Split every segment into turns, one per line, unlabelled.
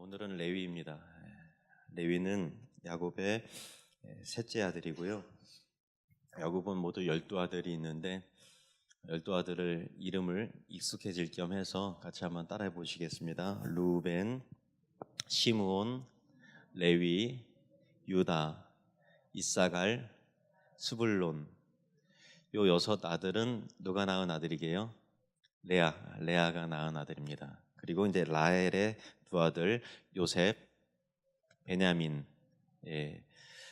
오늘은 레위입니다. 레위는 야곱의 셋째 아들이고요. 야곱은 모두 12아들이 있는데 12아들을 이름을 익숙해질 겸 해서 같이 한번 따라해 보시겠습니다. 루벤, 시므온, 레위, 유다, 이사갈, 스불론. 요 여섯 아들은 누가 낳은 아들이게요? 레아가 낳은 아들입니다. 그리고 이제 라헬의 두 아들 요셉, 베냐민,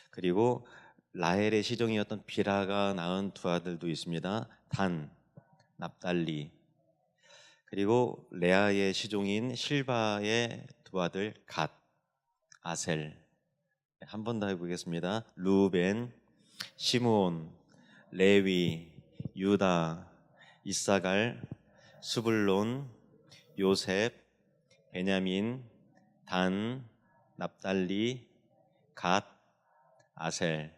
그리고 라헬의 시종이었던 비라가 낳은 두 아들도 있습니다. 단, 납달리. 그리고 레아의 시종인 실바의 두 아들 갓, 아셀. 한 번 더 해보겠습니다. 루벤, 시므온, 레위, 유다, 이사갈, 스불론, 요셉, 베냐민, 단, 납달리, 갓, 아셀.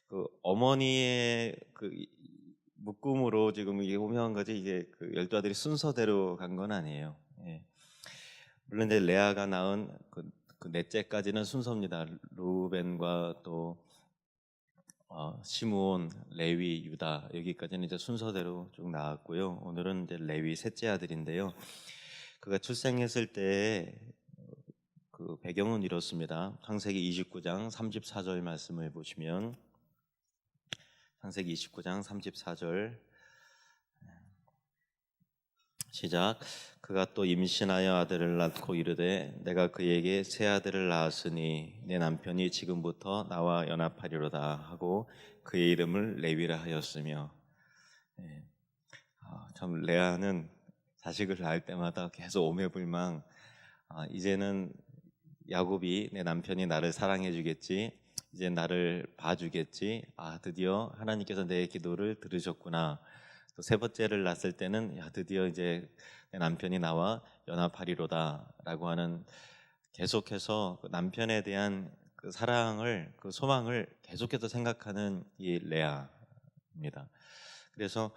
그 어머니의 그 묶음으로 지금 이게 호명한 거지, 이게 그 12아들이 순서대로 간 건 아니에요. 예. 물론 이제 레아가 낳은 그 넷째까지는 순서입니다. 루벤과 또 시므온, 레위, 유다, 여기까지는 이제 순서대로 쭉 나왔고요. 오늘은 이제 레위 셋째 아들인데요. 그가 출생했을 때 그 배경은 이렇습니다. 창세기 29장 34절 말씀을 보시면, 창세기 29장 34절 시작. 그가 또 임신하여 아들을 낳고 이르되 내가 그에게 새 아들을 낳았으니 내 남편이 지금부터 나와 연합하리로다 하고 그의 이름을 레위라 하였으며. 참 레아는 자식을 낳을 때마다 계속 오매불망, 이제는 야곱이 내 남편이 나를 사랑해 주겠지, 이제 나를 봐주겠지, 드디어 하나님께서 내 기도를 들으셨구나. 또 세 번째를 낳았을 때는 드디어 이제 내 남편이 나와 연합하리로다 라고 하는, 계속해서 그 남편에 대한 그 사랑을, 그 소망을 계속해서 생각하는 이 레아입니다. 그래서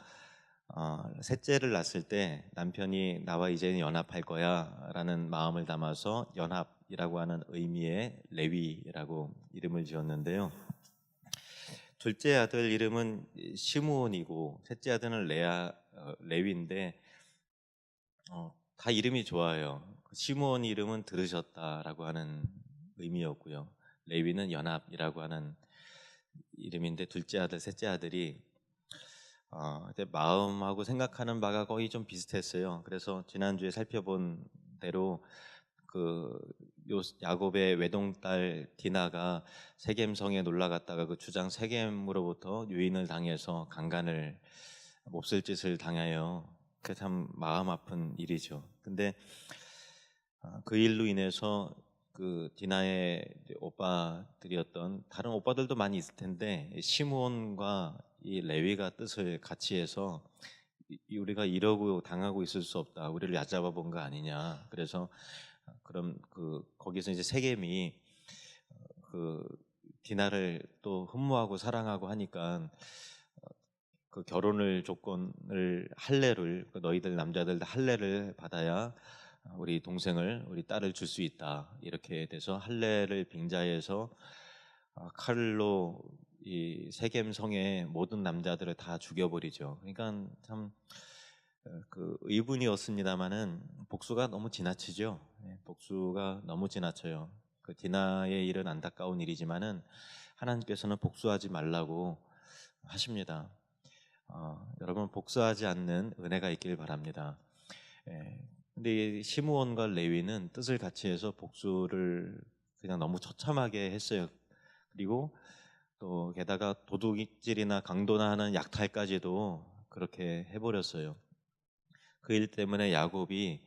셋째를 낳았을 때 남편이 나와 이제는 연합할 거야 라는 마음을 담아서 연합이라고 하는 의미의 레위라고 이름을 지었는데요. 둘째 아들 이름은 시므온이고 셋째 아들은 레위인데 다 이름이 좋아요. 시므온 이름은 들으셨다라고 하는 의미였고요. 레위는 연합이라고 하는 이름인데, 둘째 아들, 셋째 아들이 마음하고 생각하는 바가 거의 좀 비슷했어요. 그래서 지난주에 살펴본 대로 그 야곱의 외동딸 디나가 세겜성에 놀러 갔다가 그 주장 세겜으로부터 유인을 당해서 강간을, 몹쓸 짓을 당하여, 그 참 마음 아픈 일이죠. 근데 그 일로 인해서 그 디나의 오빠들이었던 다른 오빠들도 많이 있을 텐데, 시므온과 이 레위가 뜻을 같이 해서 우리가 이러고 당하고 있을 수 없다, 우리를 얕잡아 본 거 아니냐. 그래서 그럼 거기서 이제 세겜이 그 디나를 또 흠모하고 사랑하고 하니까 그 결혼을 조건을, 할례를, 너희들 남자들 할례를 받아야 우리 동생을, 우리 딸을 줄 수 있다, 이렇게 돼서 할례를 빙자해서 칼로 이 세겜 성의 모든 남자들을 다 죽여버리죠. 그러니까 참 그 의분이었습니다마는 복수가 너무 지나치죠. 복수가 너무 지나쳐요. 그 디나의 일은 안타까운 일이지만은 하나님께서는 복수하지 말라고 하십니다. 여러분, 복수하지 않는 은혜가 있길 바랍니다. 근데 이 시므온과 레위는 뜻을 같이 해서 복수를 그냥 너무 처참하게 했어요. 그리고 또 게다가 도둑질이나 강도나 하는 약탈까지도 그렇게 해버렸어요. 그 일 때문에 야곱이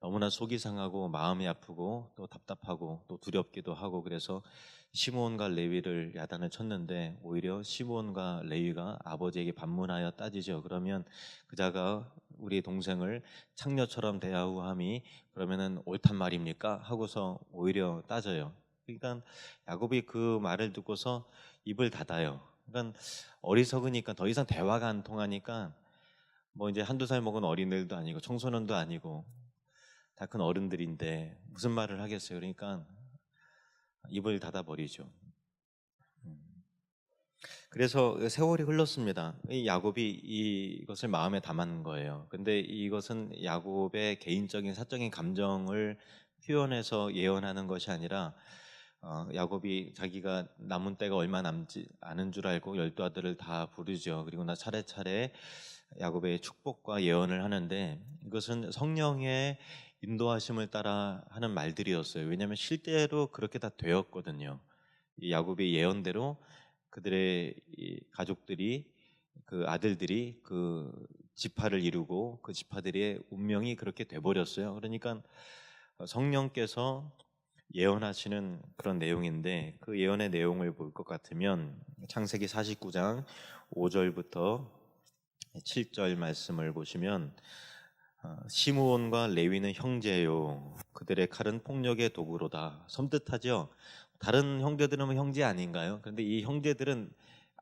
너무나 속이 상하고 마음이 아프고 또 답답하고 또 두렵기도 하고, 그래서 시므온과 레위를 야단을 쳤는데, 오히려 시므온과 레위가 아버지에게 반문하여 따지죠. 그러면 그자가 우리 동생을 창녀처럼 대하우함이 그러면은 옳단 말입니까? 하고서 오히려 따져요. 그러니까 야곱이 그 말을 듣고서 입을 닫아요. 그러니까 어리석으니까 더 이상 대화가 안 통하니까, 뭐 이제 한두 살 먹은 어린애도 아니고 청소년도 아니고 다 큰 어른들인데 무슨 말을 하겠어요. 그러니까 입을 닫아버리죠. 그래서 세월이 흘렀습니다. 이 야곱이 이것을 마음에 담은 거예요. 근데 이것은 야곱의 개인적인 사적인 감정을 표현해서 예언하는 것이 아니라 야곱이 자기가 남은 때가 얼마 남지 않은 줄 알고 12아들을 다 부르죠. 그리고 나 차례차례 야곱의 축복과 예언을 하는데 이것은 성령의 인도하심을 따라 하는 말들이었어요. 왜냐하면 실제로 그렇게 다 되었거든요. 이 야곱의 예언대로 그들의 이 가족들이 그 아들들이 그 지파를 이루고 그 지파들의 운명이 그렇게 돼버렸어요. 그러니까 성령께서 예언하시는 그런 내용인데 그 예언의 내용을 볼 것 같으면 창세기 49장 5절부터 7절 말씀을 보시면 시므온과 레위는 형제요 그들의 칼은 폭력의 도구로다. 섬뜩하죠. 다른 형제들은 형제 아닌가요? 그런데 이 형제들은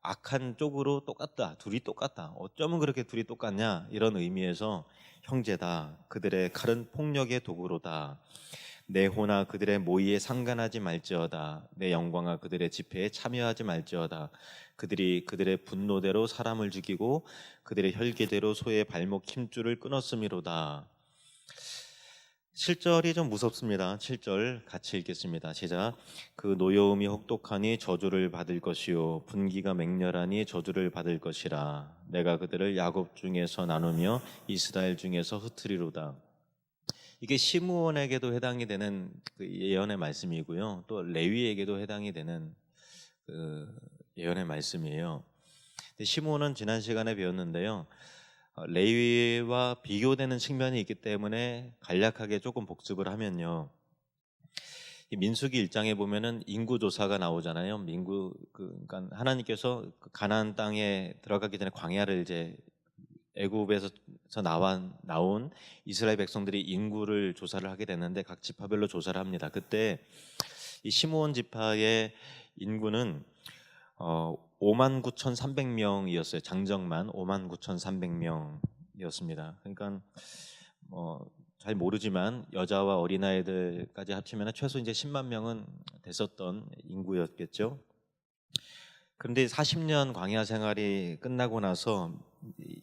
악한 쪽으로 똑같다. 둘이 똑같다. 어쩌면 그렇게 둘이 똑같냐? 이런 의미에서 형제다. 그들의 칼은 폭력의 도구로다. 내 호나 그들의 모의에 상관하지 말지어다. 내 영광아 그들의 집회에 참여하지 말지어다. 그들이 그들의 분노대로 사람을 죽이고 그들의 혈기대로 소의 발목 힘줄을 끊었음이로다. 7절이 좀 무섭습니다. 7절 같이 읽겠습니다. 시작. 그 노여움이 혹독하니 저주를 받을 것이요 분기가 맹렬하니 저주를 받을 것이라. 내가 그들을 야곱 중에서 나누며 이스라엘 중에서 흩으리로다. 이게 시므온에게도 해당이 되는 그 예언의 말씀이고요. 또 레위에게도 해당이 되는 그 예언의 말씀이에요. 시므온은 지난 시간에 배웠는데요. 레위와 비교되는 측면이 있기 때문에 간략하게 조금 복습을 하면요. 이 민수기 1장에 보면은 인구 조사가 나오잖아요. 그러니까 하나님께서 그 가나안 땅에 들어가기 전에 광야를 이제 애굽에서 나온 이스라엘 백성들이 인구를 조사를 하게 되는데 각 지파별로 조사를 합니다. 그때 이 시므온 지파의 인구는 59,300명이었어요. 장정만 59,300명이었습니다. 그러니까 잘 모르지만 여자와 어린아이들까지 합치면 최소 이제 10만 명은 됐었던 인구였겠죠. 그런데 40년 광야 생활이 끝나고 나서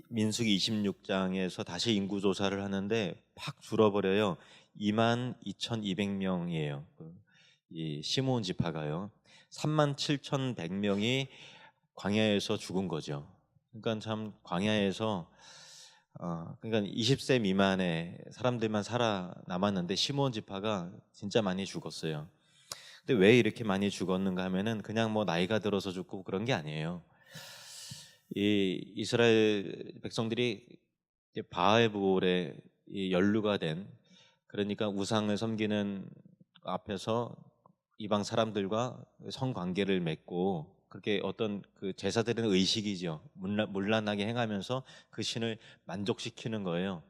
민수기 26장에서 다시 인구 조사를 하는데 팍 줄어버려요. 22,200명이에요. 이 시므온 지파가요. 37,100명이 광야에서 죽은 거죠. 그러니까 참 광야에서 그러니까 20세 미만의 사람들만 살아남았는데 시므온 지파가 진짜 많이 죽었어요. 근데 왜 이렇게 많이 죽었는가 하면은 그냥 뭐 나이가 들어서 죽고 그런 게 아니에요. 이 이스라엘 백성들이 바알볼에 연루가 된 그러니까 우상을 섬기는 앞에서 이방 사람들과 성관계를 맺고 그렇게 어떤 그 제사 드리는 의식이죠. 문란하게 행하면서 그 신을 만족시키는 거예요.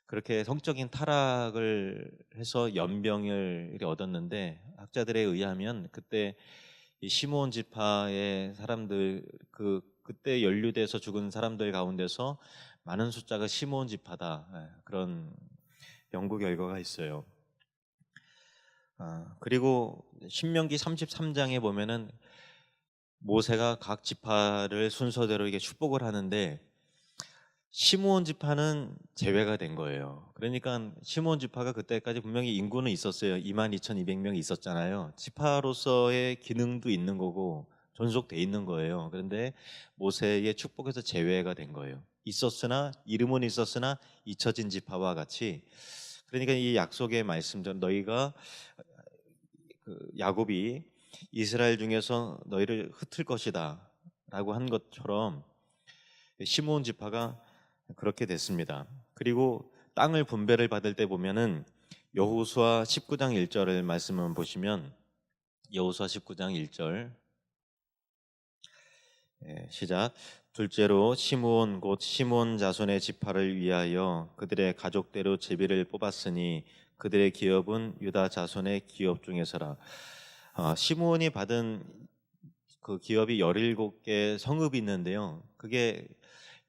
그렇게 성적인 타락을 해서 연병을 얻었는데 학자들에 의하면 그때 이 시므온 지파의 사람들 그때 연루돼서 죽은 사람들 가운데서 많은 숫자가 시므온 지파다. 그런 연구 결과가 있어요. 그리고 신명기 33장에 보면은 모세가 각 지파를 순서대로 이게 축복을 하는데 시므온 지파는 제외가 된 거예요. 그러니까 시므온 지파가 그때까지 분명히 인구는 있었어요. 22,200명이 있었잖아요. 지파로서의 기능도 있는 거고 존속돼 있는 거예요. 그런데 모세의 축복에서 제외가 된 거예요. 있었으나 이름은 있었으나 잊혀진 지파와 같이 그러니까 이 약속의 말씀대로 너희가 야곱이 이스라엘 중에서 너희를 흩을 것이다 라고 한 것처럼 시므온 지파가 그렇게 됐습니다. 그리고 땅을 분배를 받을 때 보면은 여호수아 19장 1절을 말씀을 보시면 여호수아 19장 1절 시작. 둘째로 시므온 곧 시므온 자손의 지파를 위하여 그들의 가족대로 제비를 뽑았으니 그들의 기업은 유다 자손의 기업 중에서라. 시므온이 받은 그 기업이 17개 성읍이 있는데요. 그게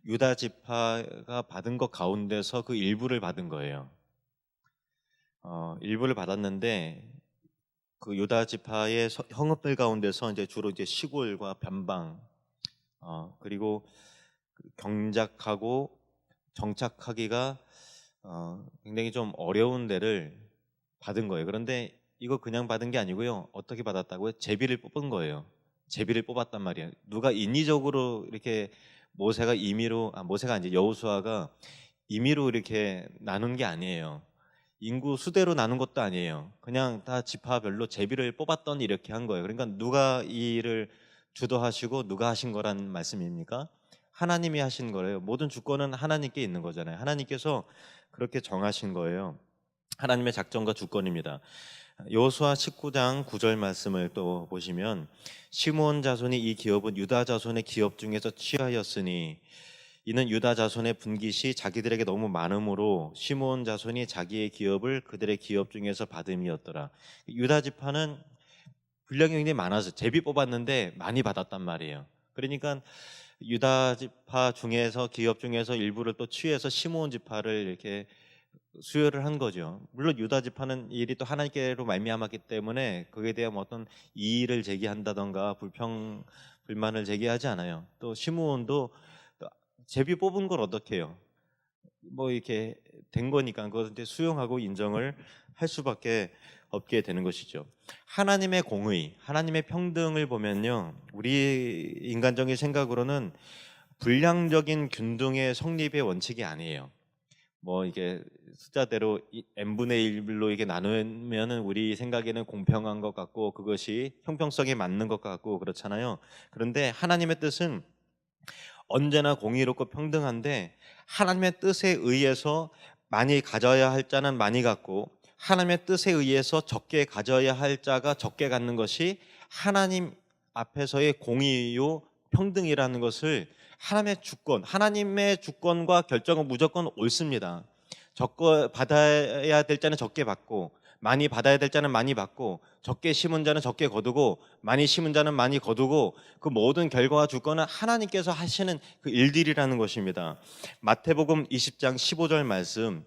유다 지파가 받은 것 가운데서 그 일부를 받은 거예요. 일부를 받았는데 그 유다 지파의 형읍들 가운데서 이제 주로 이제 시골과 변방 그리고 경작하고 정착하기가 굉장히 좀 어려운 데를 받은 거예요. 그런데 이거 그냥 받은 게 아니고요. 어떻게 받았다고요? 제비를 뽑은 거예요. 제비를 뽑았단 말이에요. 누가 인위적으로 이렇게 모세가 이제 여호수아가 임의로 이렇게 나눈 게 아니에요. 인구 수대로 나눈 것도 아니에요. 그냥 다 지파별로 제비를 뽑았더니 이렇게 한 거예요. 그러니까 누가 이 일을 주도하시고 누가 하신 거란 말씀입니까? 하나님이 하신 거예요. 모든 주권은 하나님께 있는 거잖아요. 하나님께서 그렇게 정하신 거예요. 하나님의 작정과 주권입니다. 여호수아 19장 9절 말씀을 또 보시면 시므온 자손이 이 기업은 유다 자손의 기업 중에서 취하였으니 이는 유다 자손의 분깃이 자기들에게 너무 많으므로 시므온 자손이 자기의 기업을 그들의 기업 중에서 받음이었더라. 유다 지파는 분량이 굉장히 많아서 제비 뽑았는데 많이 받았단 말이에요. 그러니까 유다 지파 중에서 기업 중에서 일부를 또 취해서 시므온 지파를 이렇게 수혈을 한 거죠. 물론 유다 지파는 이 일이 또 하나님께로 말미암았기 때문에 그에 대한 어떤 이의를 제기한다던가 불만을 제기하지 않아요. 또 시므온도 제비 뽑은 걸 어떻게 해요? 뭐 이렇게 된 거니까 그것을 이제 수용하고 인정을 할 수밖에 없게 되는 것이죠. 하나님의 공의, 하나님의 평등을 보면요, 우리 인간적인 생각으로는 불량적인 균등의 성립의 원칙이 아니에요. 뭐 이게 숫자대로 n분의 1로 이게 나누면은 우리 생각에는 공평한 것 같고 그것이 형평성에 맞는 것 같고 그렇잖아요. 그런데 하나님의 뜻은 언제나 공의롭고 평등한데 하나님의 뜻에 의해서 많이 가져야 할 자는 많이 갖고 하나님의 뜻에 의해서 적게 가져야 할 자가 적게 갖는 것이 하나님 앞에서의 공의요 평등이라는 것을 하나님의 주권과 결정은 무조건 옳습니다. 적게 받아야 될 자는 적게 받고 많이 받아야 될 자는 많이 받고 적게 심은 자는 적게 거두고 많이 심은 자는 많이 거두고 그 모든 결과와 주권은 하나님께서 하시는 그 일들이라는 것입니다. 마태복음 20장 15절 말씀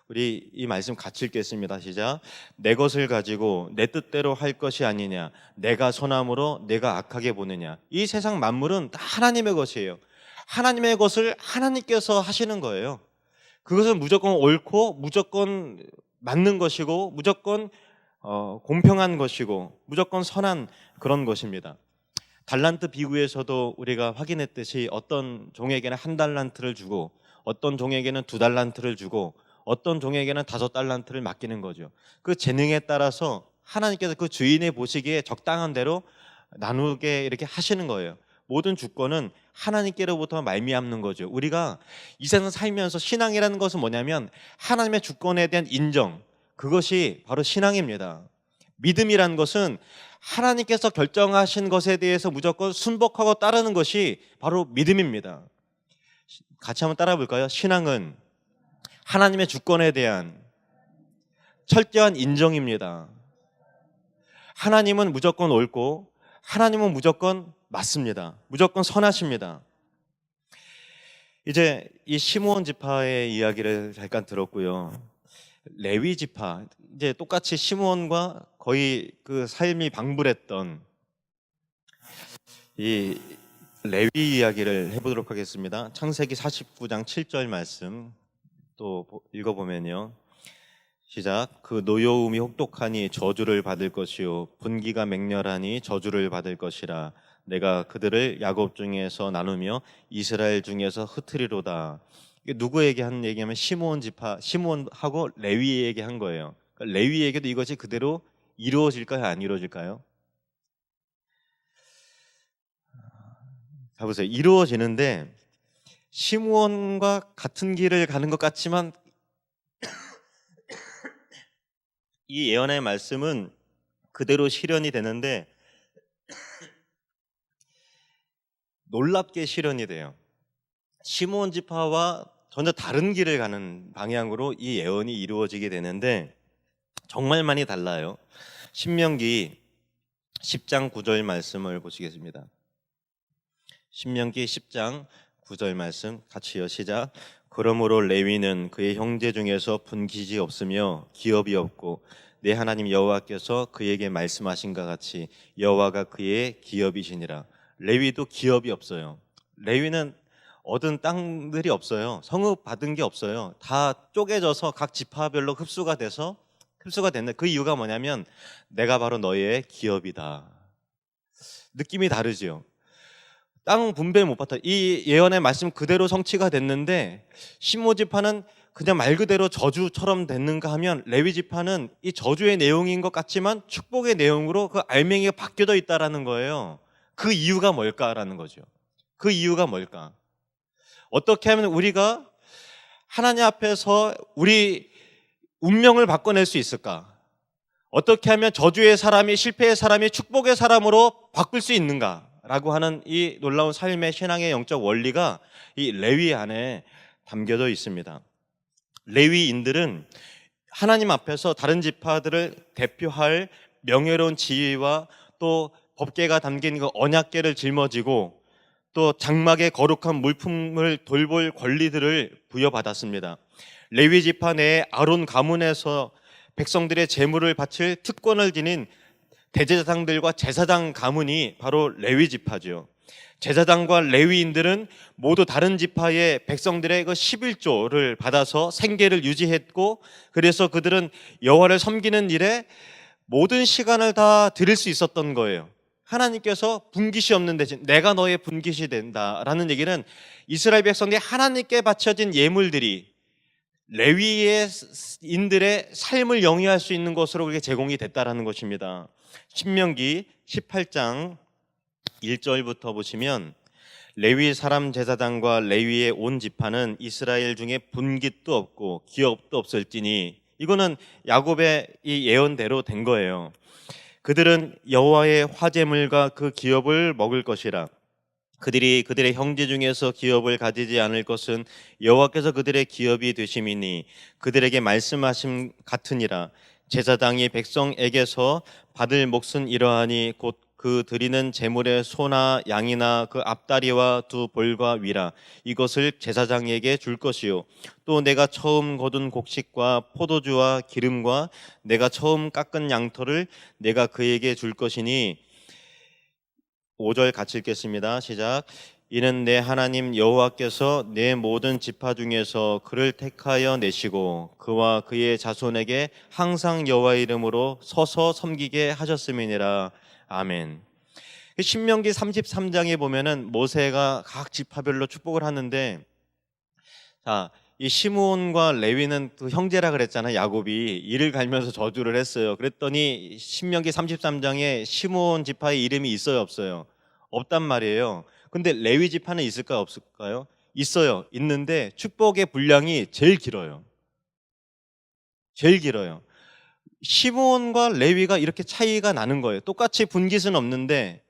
우리 이 말씀 같이 읽겠습니다. 시작. 내 것을 가지고 내 뜻대로 할 것이 아니냐 내가 선함으로 내가 악하게 보느냐. 이 세상 만물은 다 하나님의 것이에요. 하나님의 것을 하나님께서 하시는 거예요. 그것은 무조건 옳고 무조건 맞는 것이고 무조건 공평한 것이고 무조건 선한 그런 것입니다. 달란트 비유에서도 우리가 확인했듯이 어떤 종에게는 1달란트를 주고 어떤 종에게는 2달란트를 주고 어떤 종에게는 5달란트를 맡기는 거죠. 그 재능에 따라서 하나님께서 그 주인의 보시기에 적당한 대로 나누게 이렇게 하시는 거예요. 모든 주권은 하나님께로부터 말미암는 거죠. 우리가 이 세상 살면서 신앙이라는 것은 뭐냐면 하나님의 주권에 대한 인정, 그것이 바로 신앙입니다. 믿음이라는 것은 하나님께서 결정하신 것에 대해서 무조건 순복하고 따르는 것이 바로 믿음입니다. 같이 한번 따라 볼까요? 신앙은 하나님의 주권에 대한 철저한 인정입니다. 하나님은 무조건 옳고 하나님은 무조건 맞습니다. 무조건 선하십니다. 이제 이 시므온 지파의 이야기를 잠깐 들었고요. 레위 지파, 이제 똑같이 시므온과 거의 그 삶이 방불했던 이 레위 이야기를 해보도록 하겠습니다. 창세기 49장 7절 말씀 또 읽어보면요. 시작. 그 노여움이 혹독하니 저주를 받을 것이요 분기가 맹렬하니 저주를 받을 것이라. 내가 그들을 야곱 중에서 나누며 이스라엘 중에서 흩으리로다. 이게 누구에게 한 얘기냐면 시므온 지파, 시므온하고 레위에게 한 거예요. 그러니까 레위에게도 이것이 그대로 이루어질까요? 안 이루어질까요? 가보세요. 이루어지는데 시므온과 같은 길을 가는 것 같지만 이 예언의 말씀은 그대로 실현이 되는데 놀랍게 실현이 돼요. 시므온 지파와 전혀 다른 길을 가는 방향으로 이 예언이 이루어지게 되는데 정말 많이 달라요. 신명기 10장 9절 말씀을 보시겠습니다. 신명기 10장 9절 말씀 같이요. 시작. 그러므로 레위는 그의 형제 중에서 분깃이 없으며 기업이 없고 내 하나님 여호와께서 그에게 말씀하신 것 같이 여호와가 그의 기업이시니라. 레위도 기업이 없어요. 레위는 얻은 땅들이 없어요. 성읍 받은 게 없어요. 다 쪼개져서 각 지파별로 흡수가 됐는데, 그 이유가 뭐냐면 내가 바로 너의 기업이다. 느낌이 다르지요. 땅 분배 못 받아. 이 예언의 말씀 그대로 성취가 됐는데, 시므온 지파는 그냥 말 그대로 저주처럼 됐는가 하면, 레위 지파는 이 저주의 내용인 것 같지만 축복의 내용으로 그 알맹이가 바뀌어져 있다라는 거예요. 그 이유가 뭘까라는 거죠. 그 이유가 뭘까? 어떻게 하면 우리가 하나님 앞에서 우리 운명을 바꿔낼 수 있을까? 어떻게 하면 저주의 사람이 실패의 사람이 축복의 사람으로 바꿀 수 있는가라고 하는 이 놀라운 삶의 신앙의 영적 원리가 이 레위 안에 담겨져 있습니다. 레위인들은 하나님 앞에서 다른 지파들을 대표할 명예로운 지위와 또 법궤가 담긴 그 언약궤를 짊어지고 또 장막의 거룩한 물품을 돌볼 권리들을 부여받았습니다. 레위 지파 내에 아론 가문에서 백성들의 재물을 바칠 특권을 지닌 대제사장들과 제사장 가문이 바로 레위 지파죠. 제사장과 레위인들은 모두 다른 지파의 백성들의 그 11조를 받아서 생계를 유지했고, 그래서 그들은 여호와를 섬기는 일에 모든 시간을 다 드릴 수 있었던 거예요. 하나님께서 분깃이 없는 대신 내가 너의 분깃이 된다라는 얘기는 이스라엘 백성들이 하나님께 바쳐진 예물들이 레위인들의 삶을 영위할 수 있는 것으로 그렇게 제공이 됐다라는 것입니다. 신명기 18장 1절부터 보시면, 레위 사람 제사장과 레위의 온 지파는 이스라엘 중에 분깃도 없고 기업도 없을지니, 이거는 야곱의 이 예언대로 된 거예요. 그들은 여호와의 화제물과 그 기업을 먹을 것이라. 그들이 그들의 형제 중에서 기업을 가지지 않을 것은 여호와께서 그들의 기업이 되심이니 그들에게 말씀하심 같으니라. 제사장이 백성에게서 받을 몫은 이러하니 곧 그 드리는 제물의 소나 양이나 그 앞다리와 두 볼과 위라. 이것을 제사장에게 줄 것이요, 또 내가 처음 거둔 곡식과 포도주와 기름과 내가 처음 깎은 양털을 내가 그에게 줄 것이니. 5절 같이 읽겠습니다. 시작. 이는 내 하나님 여호와께서 내 모든 지파 중에서 그를 택하여 내시고 그와 그의 자손에게 항상 여호와의 이름으로 서서 섬기게 하셨음이니라. 아멘. 신명기 33장에 보면은 모세가 각 지파별로 축복을 하는데, 자, 이 시므온과 레위는 그 형제라 그랬잖아요. 야곱이 이를 갈면서 저주를 했어요. 그랬더니 신명기 33장에 시므온 지파의 이름이 있어요, 없어요? 없단 말이에요. 근데 레위 지파는 있을까요, 없을까요? 있어요. 있는데 축복의 분량이 제일 길어요. 제일 길어요. 시므온과 레위가 이렇게 차이가 나는 거예요. 똑같이 분깃은 없는데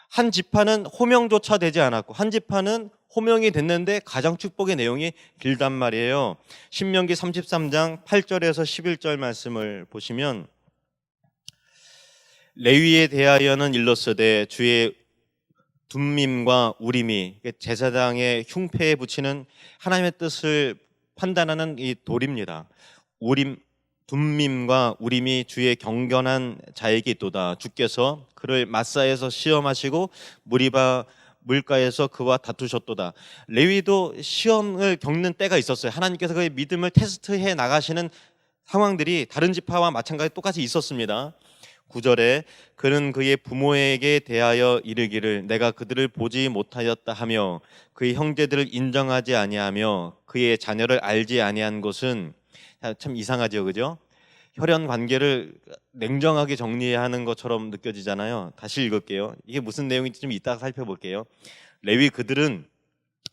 한 지파는 호명조차 되지 않았고 한 지파는 호명이 됐는데 가장 축복의 내용이 길단 말이에요. 신명기 33장 8절에서 11절 말씀을 보시면, 레위에 대하여는 일렀으되 주의 둠밈과 우림이, 제사장의 흉패에 붙이는 하나님의 뜻을 판단하는 이 돌입니다. 둠밈과 우림이 주의 경건한 자에게 있도다. 주께서 그를 마사에서 시험하시고 무리바 물가에서 그와 다투셨도다. 레위도 시험을 겪는 때가 있었어요. 하나님께서 그의 믿음을 테스트해 나가시는 상황들이 다른 지파와 마찬가지 똑같이 있었습니다. 9절에 그는 그의 부모에게 대하여 이르기를 내가 그들을 보지 못하였다 하며 그의 형제들을 인정하지 아니하며 그의 자녀를 알지 아니한 것은, 참 이상하죠, 그죠? 혈연 관계를 냉정하게 정리하는 것처럼 느껴지잖아요. 다시 읽을게요. 이게 무슨 내용인지 좀 이따가 살펴볼게요. 레위 그들은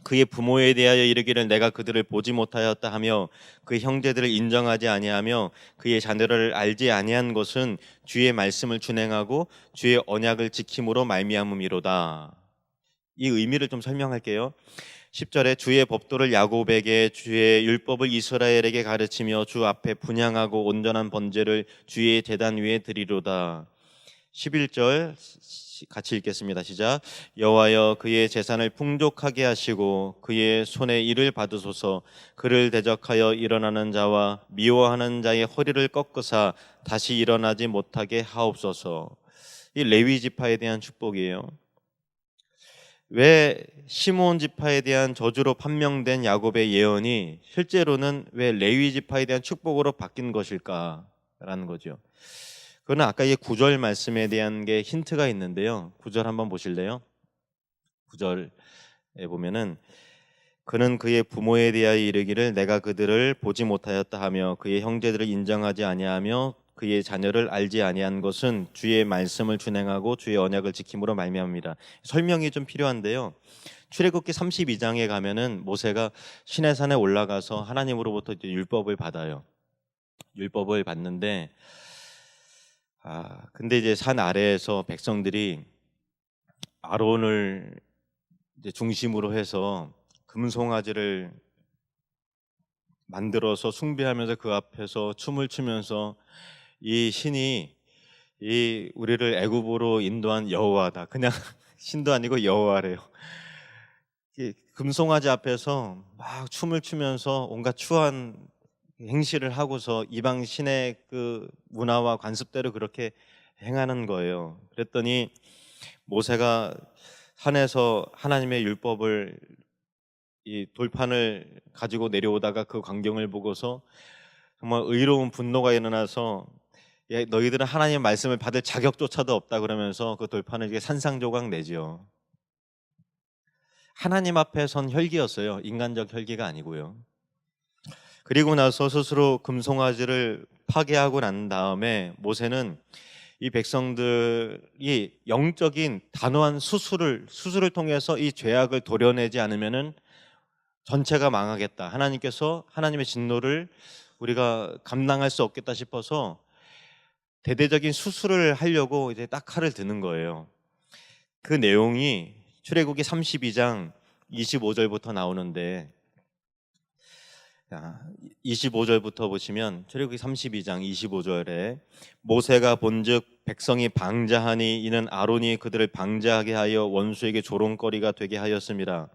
그의 부모에 대하여 이르기를 내가 그들을 보지 못하였다 하며 그의 형제들을 인정하지 아니하며 그의 자녀를 알지 아니한 것은 주의 말씀을 준행하고 주의 언약을 지킴으로 말미암음이로다. 이 의미를 좀 설명할게요. 10절에 주의 법도를 야곱에게 주의 율법을 이스라엘에게 가르치며 주 앞에 분향하고 온전한 번제를 주의 제단 위에 드리로다. 11절 같이 읽겠습니다. 시작. 여호와여 그의 재산을 풍족하게 하시고 그의 손에 일을 받으소서. 그를 대적하여 일어나는 자와 미워하는 자의 허리를 꺾으사 다시 일어나지 못하게 하옵소서. 이 레위 지파에 대한 축복이에요. 왜 시므온 지파에 대한 저주로 판명된 야곱의 예언이 실제로는 왜 레위 지파에 대한 축복으로 바뀐 것일까라는 거죠. 그거는 아까 이 9절 말씀에 대한 게 힌트가 있는데요. 9절 한번 보실래요? 9절에 보면은 그는 그의 부모에 대하여 이르기를 내가 그들을 보지 못하였다 하며 그의 형제들을 인정하지 아니하며 그의 자녀를 알지 아니한 것은 주의 말씀을 준행하고 주의 언약을 지킴으로 말미암습니다. 설명이 좀 필요한데요. 출애굽기 32장에 가면은 모세가 시내산에 올라가서 하나님으로부터 이제 율법을 받아요. 율법을 받는데 근데 이제 산 아래에서 백성들이 아론을 이제 중심으로 해서 금송아지를 만들어서 숭배하면서 그 앞에서 춤을 추면서 이 신이 이 우리를 애굽으로 인도한 여호와다. 그냥 신도 아니고 여호와래요. 이 금송아지 앞에서 막 춤을 추면서 온갖 추한 행실을 하고서 이방 신의 그 문화와 관습대로 그렇게 행하는 거예요. 그랬더니 모세가 산에서 하나님의 율법을 이 돌판을 가지고 내려오다가 그 광경을 보고서 정말 의로운 분노가 일어나서 너희들은 하나님의 말씀을 받을 자격조차도 없다 그러면서 그 돌판을 이렇게 산상조각 내지요. 하나님 앞에 선 혈기였어요. 인간적 혈기가 아니고요. 그리고 나서 스스로 금송아지를 파괴하고 난 다음에 모세는 이 백성들이 영적인 단호한 수술을 통해서 이 죄악을 도려내지 않으면은 전체가 망하겠다. 하나님께서 하나님의 진노를 우리가 감당할 수 없겠다 싶어서 대대적인 수술을 하려고 이제 딱 칼을 드는 거예요. 그 내용이 출애굽기 32장 25절부터 나오는데 25절부터 보시면 출애굽기 32장 25절에 모세가 본즉 백성이 방자하니 이는 아론이 그들을 방자하게 하여 원수에게 조롱거리가 되게 하였습니다.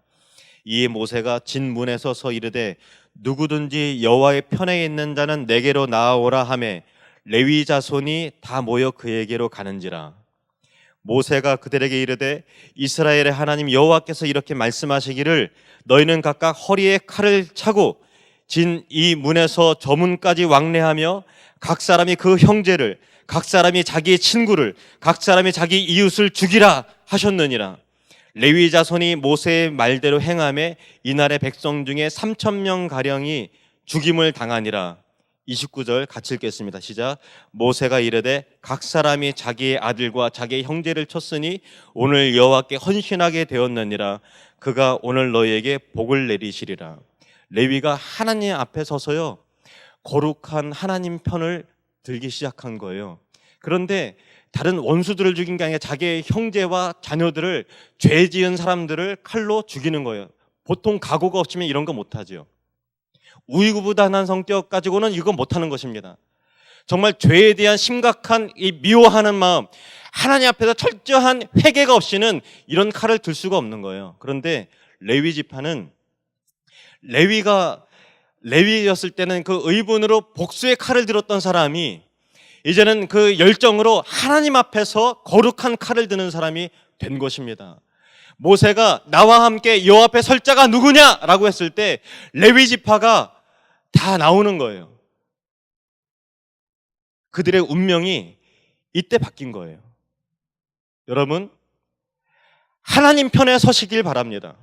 이에 모세가 진문에 서서 이르되 누구든지 여호와의 편에 있는 자는 내게로 나아오라 하매 레위 자손이 다 모여 그에게로 가는지라. 모세가 그들에게 이르되 이스라엘의 하나님 여호와께서 이렇게 말씀하시기를 너희는 각각 허리에 칼을 차고 진 이 문에서 저 문까지 왕래하며 각 사람이 그 형제를 각 사람이 자기의 친구를 각 사람이 자기 이웃을 죽이라 하셨느니라. 레위 자손이 모세의 말대로 행하매 이날의 백성 중에 3,000명 가량이 죽임을 당하니라. 29절 같이 읽겠습니다. 시작. 모세가 이르되 각 사람이 자기의 아들과 자기의 형제를 쳤으니 오늘 여호와께 헌신하게 되었느니라. 그가 오늘 너희에게 복을 내리시리라. 레위가 하나님 앞에 서서요 거룩한 하나님 편을 들기 시작한 거예요. 그런데 다른 원수들을 죽인 게 아니라 자기의 형제와 자녀들을 죄 지은 사람들을 칼로 죽이는 거예요. 보통 각오가 없으면 이런 거 못하죠. 우유부단한 성격 가지고는 이거 못하는 것입니다. 정말 죄에 대한 심각한 이 미워하는 마음, 하나님 앞에서 철저한 회개가 없이는 이런 칼을 들 수가 없는 거예요. 그런데 레위 지파는 레위였을 때는 그 의분으로 복수의 칼을 들었던 사람이 이제는 그 열정으로 하나님 앞에서 거룩한 칼을 드는 사람이 된 것입니다. 모세가 나와 함께 여호와 앞에 설 자가 누구냐라고 했을 때 레위 지파가 다 나오는 거예요. 그들의 운명이 이때 바뀐 거예요. 여러분, 하나님 편에 서시길 바랍니다.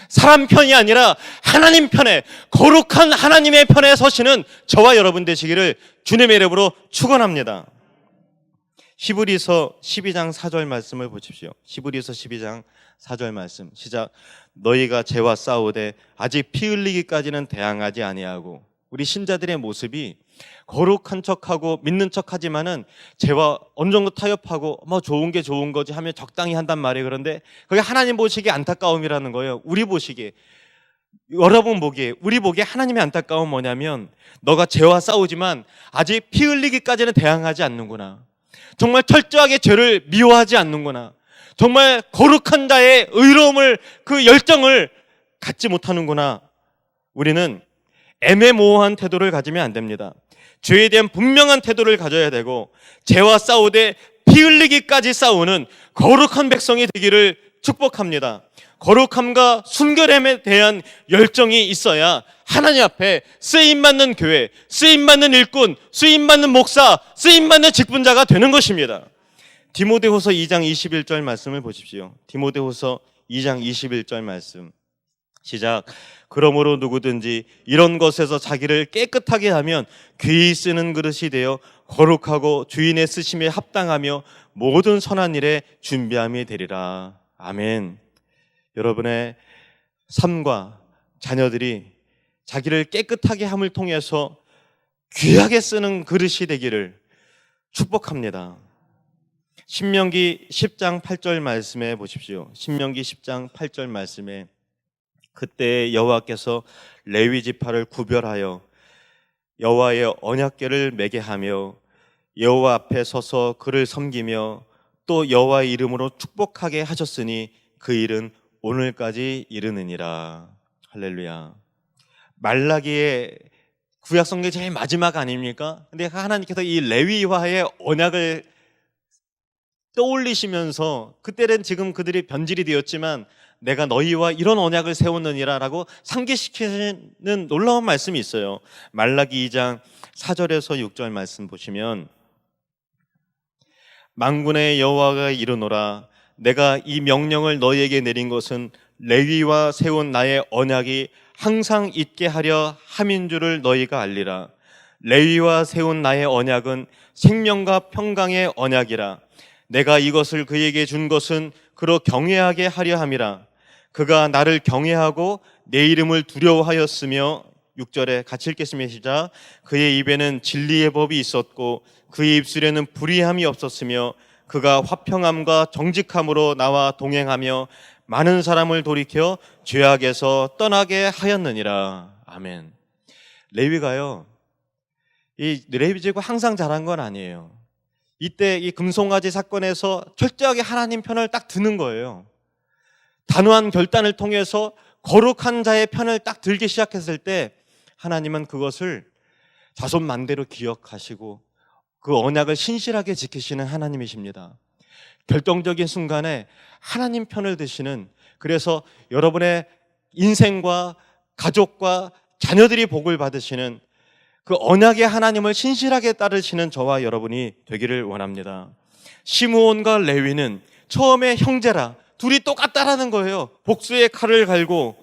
사람 편이 아니라 하나님 편에, 거룩한 하나님의 편에 서시는 저와 여러분 되시기를 주님의 이름으로 축원합니다. 히브리서 12장 4절 말씀을 보십시오. 히브리서 12장 4절 말씀 시작. 너희가 죄와 싸우되 아직 피 흘리기까지는 대항하지 아니하고. 우리 신자들의 모습이 거룩한 척하고 믿는 척하지만은 죄와 어느 정도 타협하고 뭐 좋은 게 좋은 거지 하면 적당히 한단 말이에요. 그런데 그게 하나님 보시기에 안타까움이라는 거예요. 우리 보시기에, 여러분 보기에, 우리 보기에 하나님의 안타까움은 뭐냐면 너가 죄와 싸우지만 아직 피 흘리기까지는 대항하지 않는구나.
정말 철저하게 죄를 미워하지 않는구나. 정말 거룩한 자의 의로움을, 그 열정을 갖지 못하는구나. 우리는 애매모호한 태도를 가지면 안 됩니다. 죄에 대한 분명한 태도를 가져야 되고, 죄와 싸우되 피 흘리기까지 싸우는 거룩한 백성이 되기를 축복합니다. 거룩함과 순결함에 대한 열정이 있어야 하나님 앞에 쓰임받는 교회, 쓰임받는 일꾼, 쓰임받는 목사, 쓰임받는 직분자가 되는 것입니다. 디모데후서 2장 21절 말씀을 보십시오. 디모데후서 2장 21절 말씀 시작. 그러므로 누구든지 이런 것에서 자기를 깨끗하게 하면 귀히 쓰는 그릇이 되어 거룩하고 주인의 쓰심에 합당하며 모든 선한 일에 준비함이 되리라. 아멘. 여러분의 삶과 자녀들이 자기를 깨끗하게 함을 통해서 귀하게 쓰는 그릇이 되기를 축복합니다. 신명기 10장 8절 말씀에 보십시오. 신명기 10장 8절 말씀에 그때 여호와께서 레위 지파를 구별하여 여호와의 언약궤를 매게 하며 여호와 앞에 서서 그를 섬기며 또 여호와의 이름으로 축복하게 하셨으니 그 일은 오늘까지 이르느니라. 할렐루야. 말라기의 구약성경 제일 마지막 아닙니까? 근데 하나님께서 이 레위와의 언약을 떠올리시면서, 그때는 지금 그들이 변질이 되었지만 내가 너희와 이런 언약을 세웠느니라 라고 상기시키는 놀라운 말씀이 있어요. 말라기 2장 4절에서 6절 말씀 보시면 만군의 여호와가 이르노라. 내가 이 명령을 너희에게 내린 것은 레위와 세운 나의 언약이 항상 있게 하려 함인 줄을 너희가 알리라. 레위와 세운 나의 언약은 생명과 평강의 언약이라. 내가 이것을 그에게 준 것은 그로 경외하게 하려 함이라. 그가 나를 경외하고 내 이름을 두려워하였으며 6절에 같이 읽겠습니다. 시작. 그의 입에는 진리의 법이 있었고 그의 입술에는 불의함이 없었으며 그가 화평함과 정직함으로 나와 동행하며 많은 사람을 돌이켜 죄악에서 떠나게 하였느니라. 아멘. 레위가요, 이 레위 제국 항상 잘한 건 아니에요. 이때 이 금송아지 사건에서 철저하게 하나님 편을 딱 드는 거예요. 단호한 결단을 통해서 거룩한 자의 편을 딱 들기 시작했을 때 하나님은 그것을 자손만대로 기억하시고 그 언약을 신실하게 지키시는 하나님이십니다. 결정적인 순간에 하나님 편을 드시는, 그래서 여러분의 인생과 가족과 자녀들이 복을 받으시는 그 언약의 하나님을 신실하게 따르시는 저와 여러분이 되기를 원합니다. 시므온과 레위는 처음에 형제라 둘이 똑같다라는 거예요. 복수의 칼을 갈고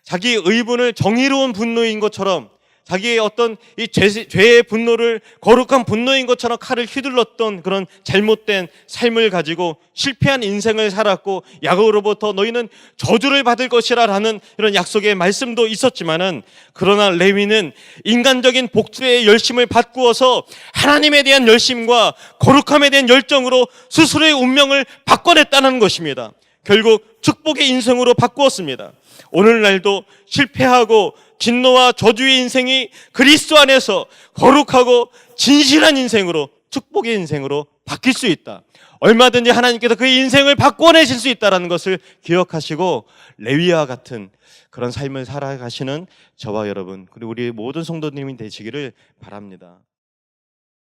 자기 의분을 정의로운 분노인 것처럼, 자기의 어떤 이 죄의 분노를 거룩한 분노인 것처럼 칼을 휘둘렀던 그런 잘못된 삶을 가지고 실패한 인생을 살았고, 야곱으로부터 너희는 저주를 받을 것이라 라는 이런 약속의 말씀도 있었지만은, 그러나 레위는 인간적인 복수의 열심을 바꾸어서 하나님에 대한 열심과 거룩함에 대한 열정으로 스스로의 운명을 바꿔냈다는 것입니다. 결국 축복의 인생으로 바꾸었습니다. 오늘날도 실패하고 진노와 저주의 인생이 그리스도 안에서 거룩하고 진실한 인생으로, 축복의 인생으로 바뀔 수 있다. 얼마든지 하나님께서 그 인생을 바꿔내실 수 있다는 것을 기억하시고 레위와 같은 그런 삶을 살아가시는 저와 여러분, 그리고 우리 모든 성도님이 되시기를 바랍니다.